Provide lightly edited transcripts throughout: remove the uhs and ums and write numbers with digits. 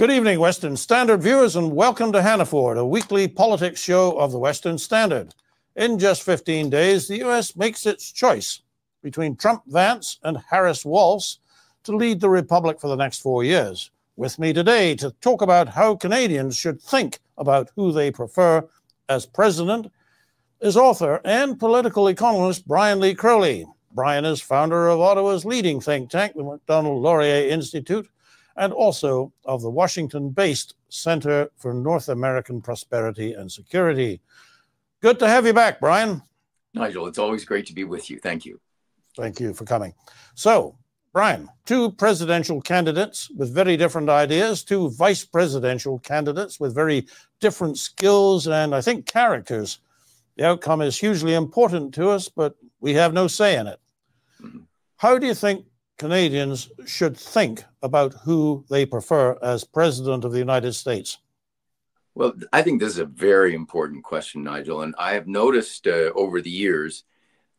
Good evening, Western Standard viewers, and welcome to Hannaford, a weekly politics show of the Western Standard. In just 15 days, the U.S. makes its choice between Trump-Vance and Harris-Walz to lead the Republic for the next 4 years. With me today to talk about how Canadians should think about who they prefer as president is author and political economist Brian Lee Crowley. Brian is founder of Ottawa's leading think tank, the Macdonald-Laurier Institute, and also of the Washington-based Center for North American Prosperity and Security. Good to have you back, Brian. Nigel, it's always great to be with you. Thank you. Thank you for coming. So, Brian, two presidential candidates with very different ideas, two vice presidential candidates with very different skills and, I think, characters. The outcome is hugely important to us, but we have no say in it. How do you think Canadians should think about who they prefer as president of the United States? Well, I think this is a very important question, Nigel. And I have noticed over the years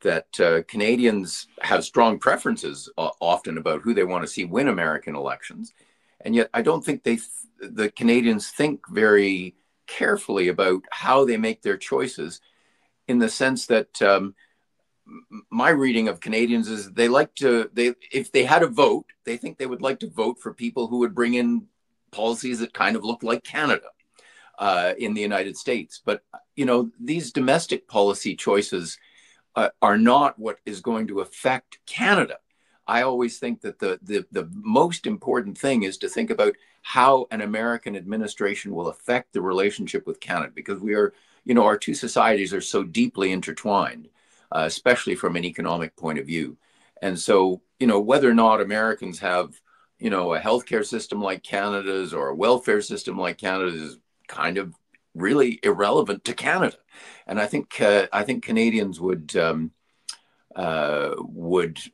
that Canadians have strong preferences often about who they want to see win American elections. And yet I don't think the Canadians think very carefully about how they make their choices, in the sense that my reading of Canadians is if they had a vote, they think they would like to vote for people who would bring in policies that kind of look like Canada in the United States. But, you know, these domestic policy choices are not what is going to affect Canada. I always think that the most important thing is to think about how an American administration will affect the relationship with Canada, because we are, you know, our two societies are so deeply intertwined. Especially from an economic point of view. And so, you know, whether or not Americans have, you know, a healthcare system like Canada's or a welfare system like Canada's is kind of really irrelevant to Canada. And I think Canadians would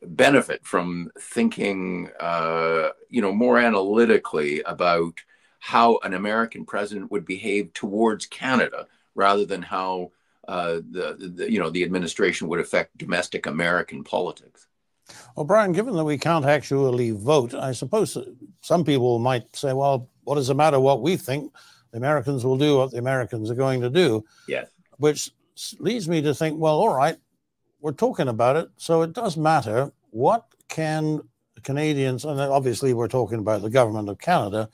benefit from thinking, you know, more analytically about how an American president would behave towards Canada, rather than how the administration would affect domestic American politics. Well, Brian, given that we can't actually vote, I suppose some people might say, well, what does it matter what we think? The Americans will do what the Americans are going to do. Yes. Which leads me to think, well, all right, we're talking about it, so it does matter. What can Canadians, and obviously we're talking about the government of Canada,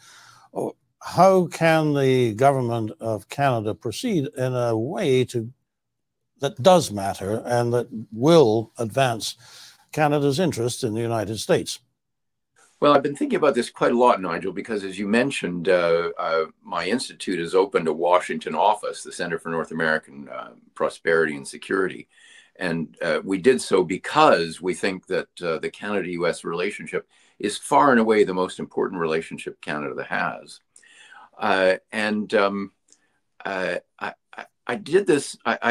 how can the government of Canada proceed in a way that does matter and that will advance Canada's interest in the United States? Well, I've been thinking about this quite a lot, Nigel, because as you mentioned, my institute has opened a Washington office, the Center for North American Prosperity and Security. And we did so because we think that the Canada-US relationship is far and away the most important relationship Canada has. I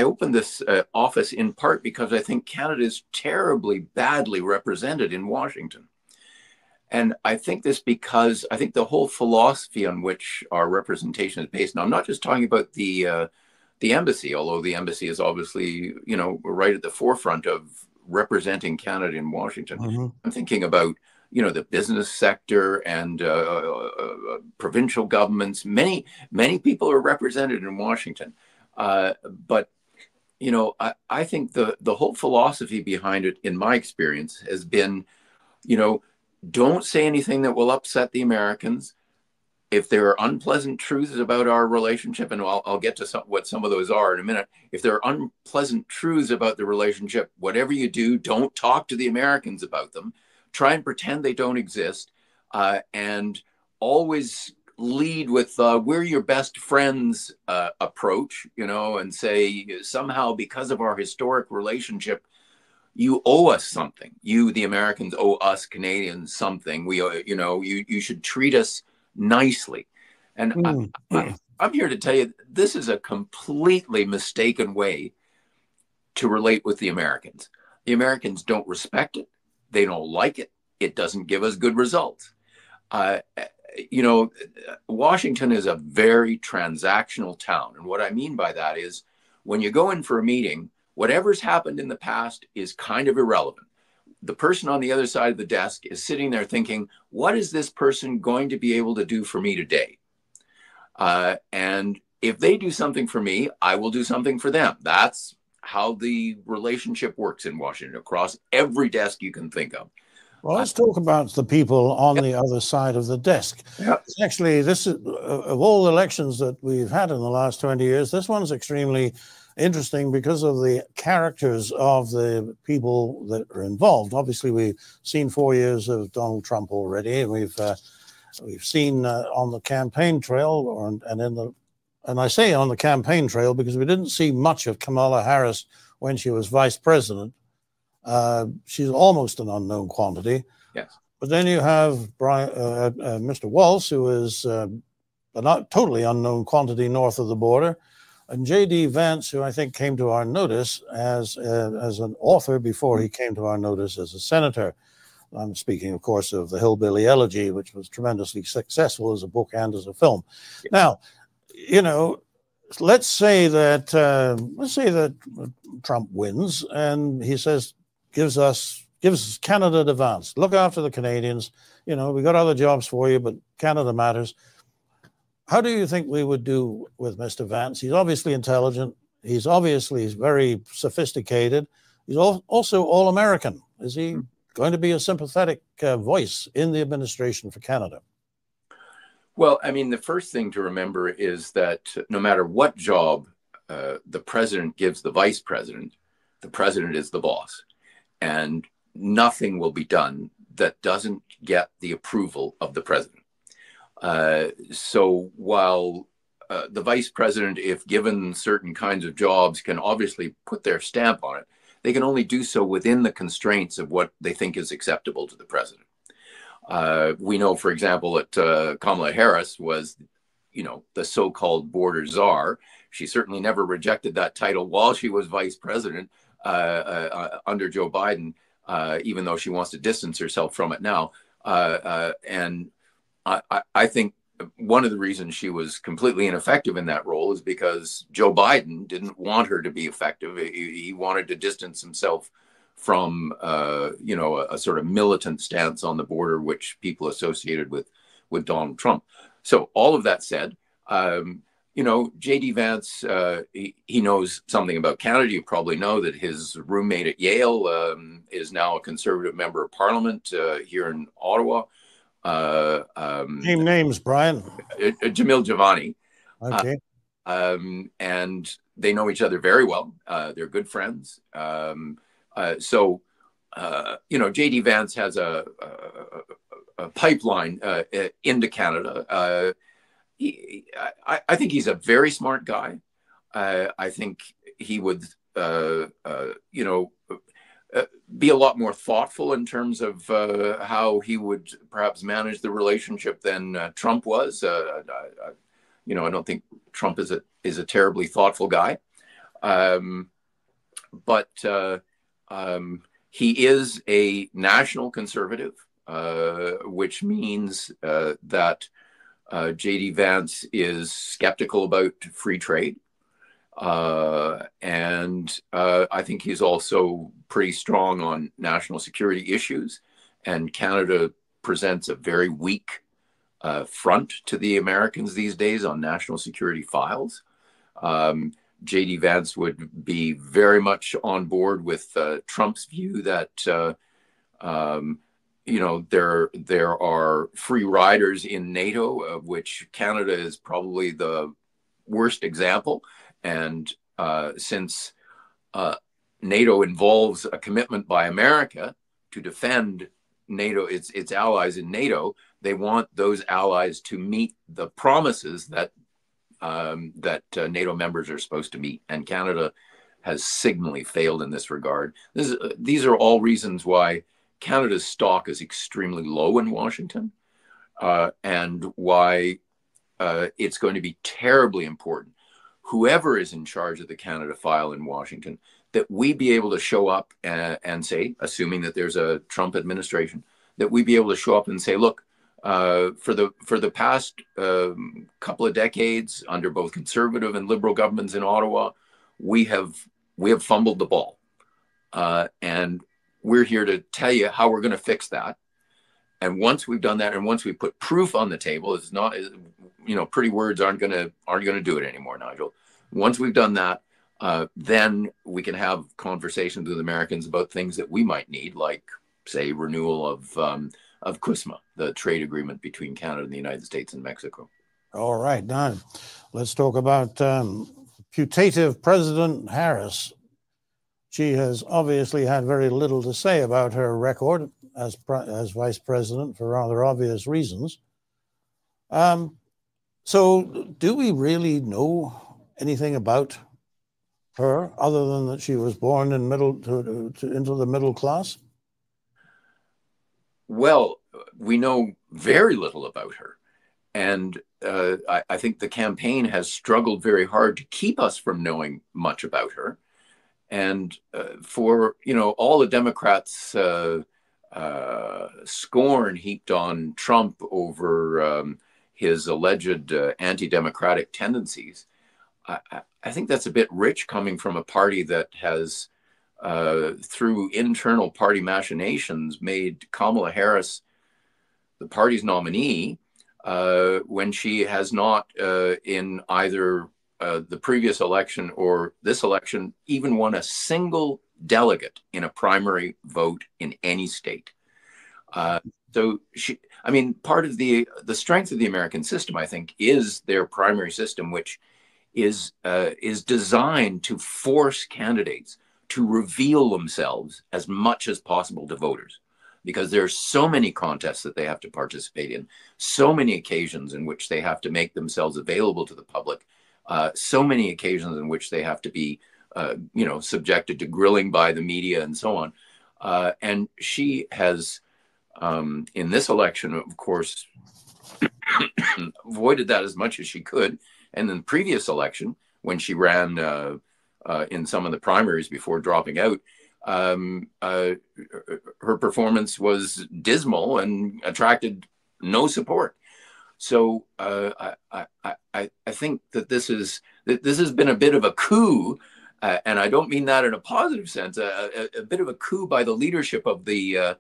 opened this office in part because I think Canada is terribly badly represented in Washington. And I think this because I think the whole philosophy on which our representation is based, and I'm not just talking about the embassy, although the embassy is obviously, you know, right at the forefront of representing Canada in Washington. Mm-hmm. I'm thinking about, you know, the business sector and provincial governments. Many people are represented in Washington. But, you know, I think the whole philosophy behind it, in my experience, has been, you know, don't say anything that will upset the Americans. If there are unpleasant truths about our relationship, and I'll get to what some of those are in a minute. If there are unpleasant truths about the relationship, whatever you do, don't talk to the Americans about them. Try and pretend they don't exist, and always lead with we're your best friends approach, you know, and say somehow because of our historic relationship, you owe us something. You, the Americans, owe us Canadians something. We, you know, you should treat us nicely. And I'm here to tell you, this is a completely mistaken way to relate with the Americans. The Americans don't respect it. They don't like it. It doesn't give us good results. You know, Washington is a very transactional town. And what I mean by that is when you go in for a meeting, whatever's happened in the past is kind of irrelevant. the person on the other side of the desk is sitting there thinking, what is this person going to be able to do for me today? And if they do something for me, I will do something for them. That's how the relationship works in Washington, across every desk you can think of. Well, let's talk about the people on Yep. the other side of the desk. Yep. Actually, this is, of all elections that we've had in the last 20 years, this one's extremely interesting because of the characters of the people that are involved. Obviously, we've seen 4 years of Donald Trump already, and we've seen on the campaign trail, and I say on the campaign trail because we didn't see much of Kamala Harris when she was vice president. She's almost an unknown quantity. Yes. But then you have Mr. Walz, who is a not totally unknown quantity north of the border, and J.D. Vance, who I think came to our notice as an author before he came to our notice as a senator. I'm speaking, of course, of the Hillbilly Elegy, which was tremendously successful as a book and as a film. Yes. Now, you know, let's say that Trump wins, and he says, gives us Canada advance. Look after the Canadians. You know, we got other jobs for you, but Canada matters. How do you think we would do with Mr. Vance? He's obviously intelligent. He's obviously very sophisticated. He's also all-American. Is he going to be a sympathetic voice in the administration for Canada? Well, I mean, the first thing to remember is that no matter what job the president gives the vice president, the president is the boss. And nothing will be done that doesn't get the approval of the president. So while the vice president, if given certain kinds of jobs, can obviously put their stamp on it, they can only do so within the constraints of what they think is acceptable to the president. We know, for example, that Kamala Harris was, you know, the so-called border czar. She certainly never rejected that title while she was vice president under Joe Biden, even though she wants to distance herself from it now. And I think one of the reasons she was completely ineffective in that role is because Joe Biden didn't want her to be effective. He wanted to distance himself from, you know, a sort of militant stance on the border, which people associated with Donald Trump. So all of that said, you know, J.D. Vance, he knows something about Canada. You probably know that his roommate at Yale is now a Conservative member of Parliament here in Ottawa. Name names, Brian. Jamil Javani. Okay. And they know each other very well. They're good friends. So, you know, J.D. Vance has a pipeline into Canada. I think he's a very smart guy. I think he would, you know, be a lot more thoughtful in terms of how he would perhaps manage the relationship than Trump was. You know, I don't think Trump is a terribly thoughtful guy, but he is a national conservative, which means that J.D. Vance is skeptical about free trade. And I think he's also pretty strong on national security issues. And Canada presents a very weak front to the Americans these days on national security files. J.D. Vance would be very much on board with Trump's view that you know, there are free riders in NATO, of which Canada is probably the worst example. And since NATO involves a commitment by America to defend NATO, its allies in NATO, they want those allies to meet the promises that NATO members are supposed to meet. And Canada has signally failed in this regard. These are all reasons why Canada's stock is extremely low in Washington, and why it's going to be terribly important, whoever is in charge of the Canada file in Washington, that we be able to show up and say, assuming that there's a Trump administration, that we be able to show up and say, look, for the past couple of decades, under both Conservative and Liberal governments in Ottawa, we have fumbled the ball, and we're here to tell you how we're going to fix that. And once we've done that, and once we put proof on the table, it's not, pretty words aren't going to do it anymore, Nigel. Once we've done that, then we can have conversations with Americans about things that we might need, like, say, renewal of CUSMA, the trade agreement between Canada and the United States and Mexico. All right, now let's talk about putative President Harris. She has obviously had very little to say about her record as vice president for rather obvious reasons. So do we really know anything about her other than that she was born in into the middle class? Well, we know very little about her. And I think the campaign has struggled very hard to keep us from knowing much about her. And for, all the Democrats' scorn heaped on Trump over his alleged anti-democratic tendencies, I think that's a bit rich coming from a party that has, through internal party machinations, made Kamala Harris the party's nominee when she has not, in either the previous election or this election, even won a single delegate in a primary vote in any state. So part of the strength of the American system, I think, is their primary system, which is designed to force candidates to reveal themselves as much as possible to voters, because there are so many contests that they have to participate in, so many occasions in which they have to make themselves available to the public, so many occasions in which they have to be, subjected to grilling by the media and so on. And she has, in this election, of course, avoided that as much as she could. And in the previous election, when she ran in some of the primaries before dropping out, her performance was dismal and attracted no support. So I think that this has been a bit of a coup, and I don't mean that in a positive sense. A bit of a coup by the leadership of the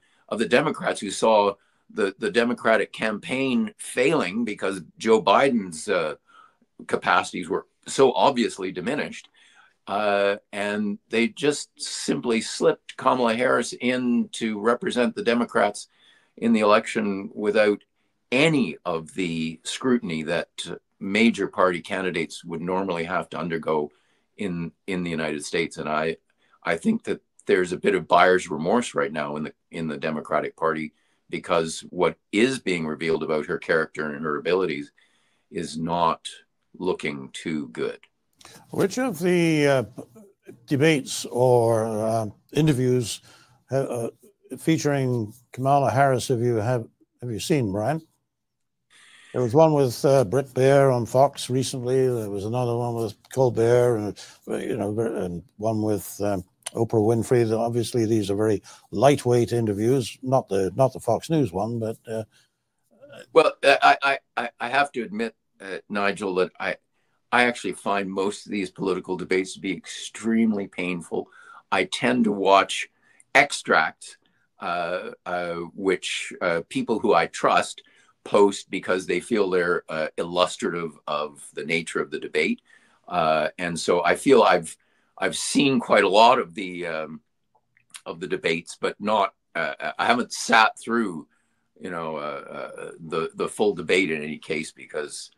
Democrats, who saw the Democratic campaign failing because Joe Biden's capacities were so obviously diminished. And they just simply slipped Kamala Harris in to represent the Democrats in the election without any of the scrutiny that major party candidates would normally have to undergo in the United States. And I think that there's a bit of buyer's remorse right now in the Democratic Party, because what is being revealed about her character and her abilities is not looking too good. Which of the debates or interviews featuring Kamala Harris have you seen, Brian? There was one with Bret Baier on Fox recently. There was another one with Colbert, and one with Oprah Winfrey. Obviously, these are very lightweight interviews. Not the Fox News one, but well, I have to admit, Nigel, that I actually find most of these political debates to be extremely painful. I tend to watch extracts, which people who I trust post because they feel they're illustrative of the nature of the debate. And so I feel I've seen quite a lot of the debates, but not I haven't sat through the full debate in any case, because.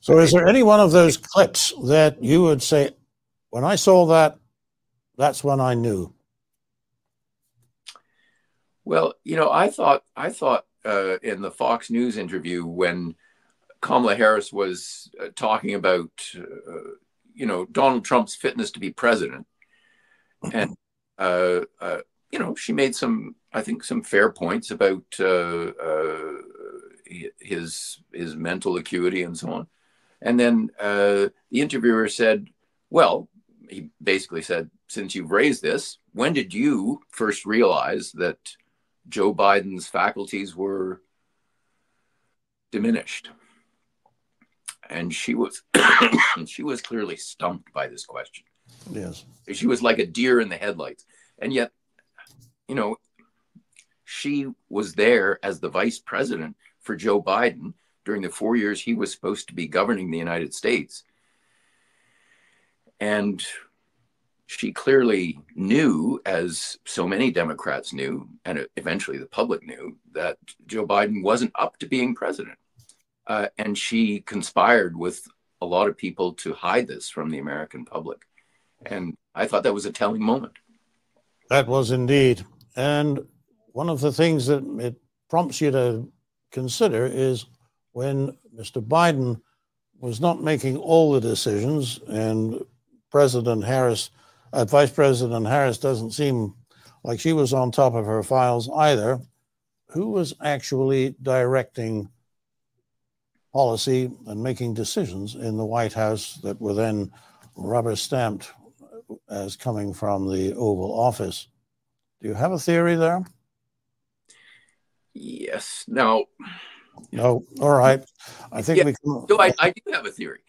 So is there any one of those clips that you would say, when I saw that, that's when I knew? Well, I thought in the Fox News interview, when Kamala Harris was talking about, Donald Trump's fitness to be president, and, she made some fair points about his mental acuity and so on. And then the interviewer said, well, he basically said, since you've raised this, when did you first realize that Joe Biden's faculties were diminished? And she was she was clearly stumped by this question. Yes. She was like a deer in the headlights. And yet you know, she was there as the vice president for Joe Biden during the 4 years he was supposed to be governing the United States. And she clearly knew, as so many Democrats knew, and eventually the public knew, that Joe Biden wasn't up to being president. And she conspired with a lot of people to hide this from the American public. And I thought that was a telling moment. That was indeed. And one of the things that it prompts you to consider is when Mr. Biden was not making all the decisions, and President Harris, Vice President Harris doesn't seem like she was on top of her files either, who was actually directing policy and making decisions in the White House that were then rubber stamped as coming from the Oval Office? Do you have a theory there? Yes. No. No. All right. I think we can. No, I do have a theory.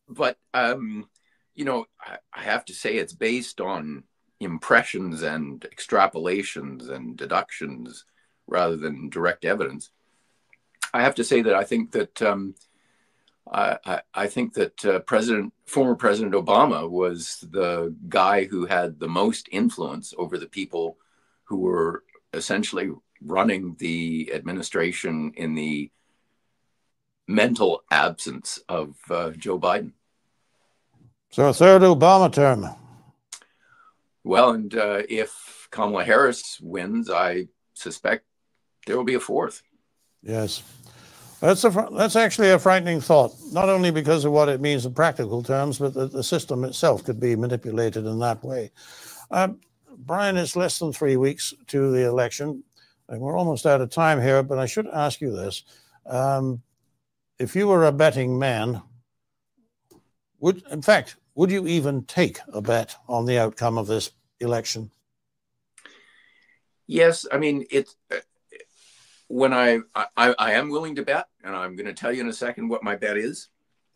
But, you know, I have to say it's based on impressions and extrapolations and deductions rather than direct evidence. I have to say that I think that former President Obama was the guy who had the most influence over the people who were essentially running the administration in the mental absence of Joe Biden. So a third Obama term. Well, and if Kamala Harris wins, I suspect there will be a fourth. Yes. That's actually a frightening thought, not only because of what it means in practical terms, but that the system itself could be manipulated in that way. Brian, it's less than 3 weeks to the election, and we're almost out of time here, but I should ask you this. If you were a betting man, would you even take a bet on the outcome of this election? Yes, I mean, it's when I am willing to bet, and I'm going to tell you in a second what my bet is.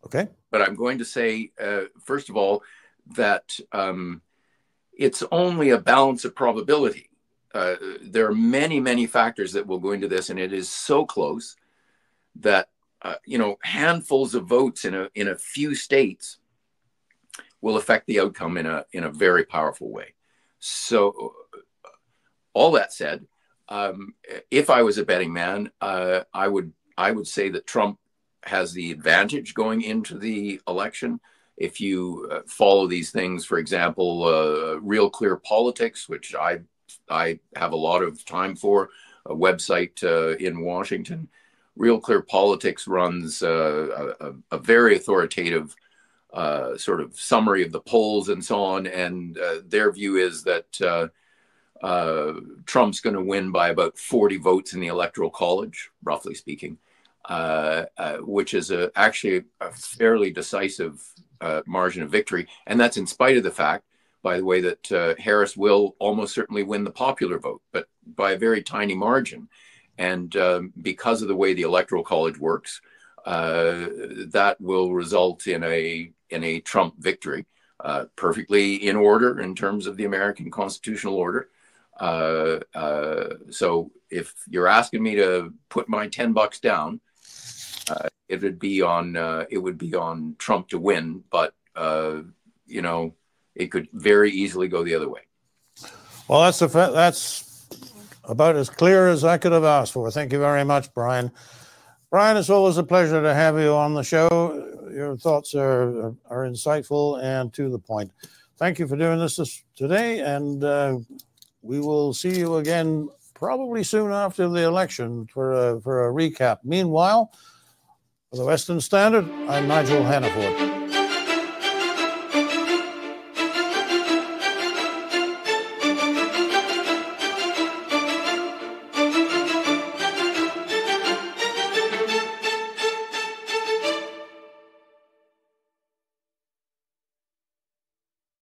Okay. But I'm going to say, first of all, that it's only a balance of probability. There are many, many factors that will go into this, and it is so close that handfuls of votes in a few states will affect the outcome in a very powerful way. So, all that said, if I was a betting man, I would say that Trump has the advantage going into the election. If you follow these things, for example, Real Clear Politics, which I have a lot of time for, a website in Washington. Real Clear Politics runs a very authoritative sort of summary of the polls and so on. And their view is that Trump's going to win by about 40 votes in the Electoral College, roughly speaking, which is actually a fairly decisive margin of victory. And that's in spite of the fact, by the way, that Harris will almost certainly win the popular vote, but by a very tiny margin. And because of the way the Electoral College works, that will result in a Trump victory, perfectly in order in terms of the American constitutional order. So if you're asking me to put my $10 down, it would be on Trump to win, but it could very easily go the other way. Well, that's about as clear as I could have asked for. Thank you very much, Brian. Brian, it's always a pleasure to have you on the show. Your thoughts are insightful and to the point. Thank you for doing this today, and we will see you again probably soon after the election for a recap. Meanwhile, for the Western Standard, I'm Nigel Hannaford.